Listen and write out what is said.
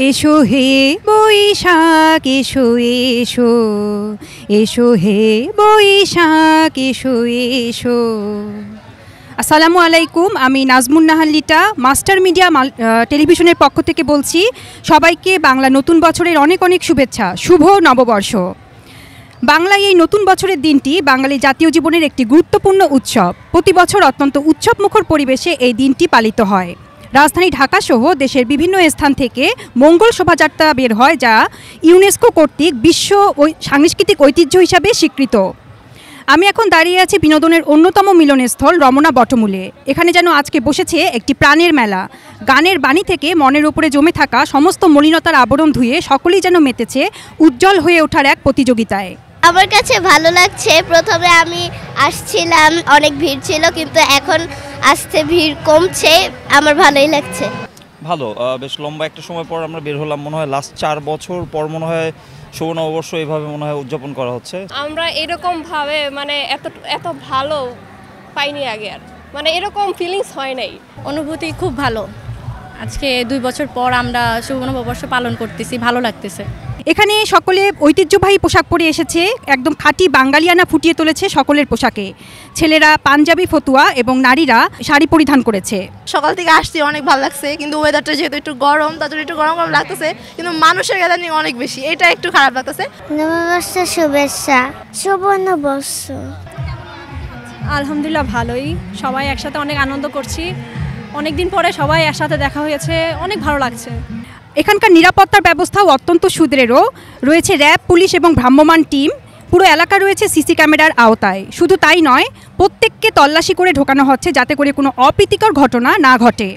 এসো হে বৈশাখ এসো এসো, এসো হে বৈশাখ এসো এসো। আসসালামু আলাইকুম, আমি নাজমুন নাহার লিটা মাস্টার মিডিয়া টেলিভিশনের পক্ষ থেকে বলছি। সবাইকে বাংলা নতুন বছরের অনেক অনেক শুভেচ্ছা, শুভ নববর্ষ। বাংলায় এই নতুন বছরের দিনটি বাঙালি জাতীয় জীবনের একটি গুরুত্বপূর্ণ উৎসব। প্রতি বছর অত্যন্ত উৎসবমুখর পরিবেশে এই দিনটি পালিত হয়। রাজধানী ঢাকা সহ দেশের বিভিন্ন স্থান থেকে মঙ্গল শোভাযাত্রা বের হয়, যা ইউনেস্কো কর্তৃক বিশ্ব সাংস্কৃতিক ঐতিহ্য হিসাবে স্বীকৃত। আমি এখন দাঁড়িয়ে আছি বিনোদনের অন্যতম মিলনস্থল রমনা বটমূলে। এখানে যেন আজকে বসেছে একটি প্রাণের মেলা। গানের বাণী থেকে মনের উপরে জমে থাকা সমস্ত মলিনতার আবরণ ধুয়ে সকলেই যেন মেতেছে উজ্জ্বল হয়ে ওঠার এক প্রতিযোগিতায়। আমার কাছে ভালো লাগছে। প্রথমে আমি আসছিলাম, অনেক ভিড় ছিল, কিন্তু এখন আসতে ভিড় কমছে, আমার ভালোই লাগছে। ভালো, বেশ লম্বা একটা সময় পর আমরা বের হলাম। মনে হয় লাস্ট 4 বছর পর মনে হয় শুভ নববর্ষ এইভাবে মনে হয় উদযাপন করা হচ্ছে। আমরা এরকম ভাবে মানে এত ভালো পাইনি আগে, আর মানে এরকম ফিলিংস হয় নাই। অনুভূতি খুব ভালো। আজকে 2 বছর পর আমরা শুভ নববর্ষ পালন করতেছি, ভালো লাগতেছে। এখানে সকলে ঐতিহ্যবাহী পোশাক পরে এসেছে, একদম খাঁটি বাঙালিয়ানা ফুটিয়ে তুলেছে সকলের পোশাকে। ছেলেরা পাঞ্জাবি ফতুয়া এবং নারীরা শাড়ি পরিধান করেছে। সকাল থেকে আসছি, অনেক ভালো লাগছে, কিন্তু ওয়েদারটা যেহেতু একটু গরম, তার জন্য একটু গরম গরম লাগতেছে, কিন্তু মানুষের গ্যাদারিং অনেক বেশি, এটা একটু খারাপ লাগতেছে। নববর্ষের শুভেচ্ছা, শুভ নববর্ষ। আলহামদুলিল্লাহ ভালোই, সবাই একসাথে অনেক আনন্দ করছি। অনেক দিন পরে সবাই একসাথে দেখা হয়েছে, অনেক ভালো লাগছে। এখানকার নিরাপত্তার ব্যবস্থাও অত্যন্ত সুদৃঢ়। রয়েছে র্যাব, পুলিশ এবং ভ্রাম্যমাণ টিম। পুরো এলাকা রয়েছে সিসি ক্যামেরার আওতায়। শুধু তাই নয়, প্রত্যেককে তল্লাশি করে ঢোকানো হচ্ছে যাতে করে কোনো অপ্রীতিকর ঘটনা না ঘটে।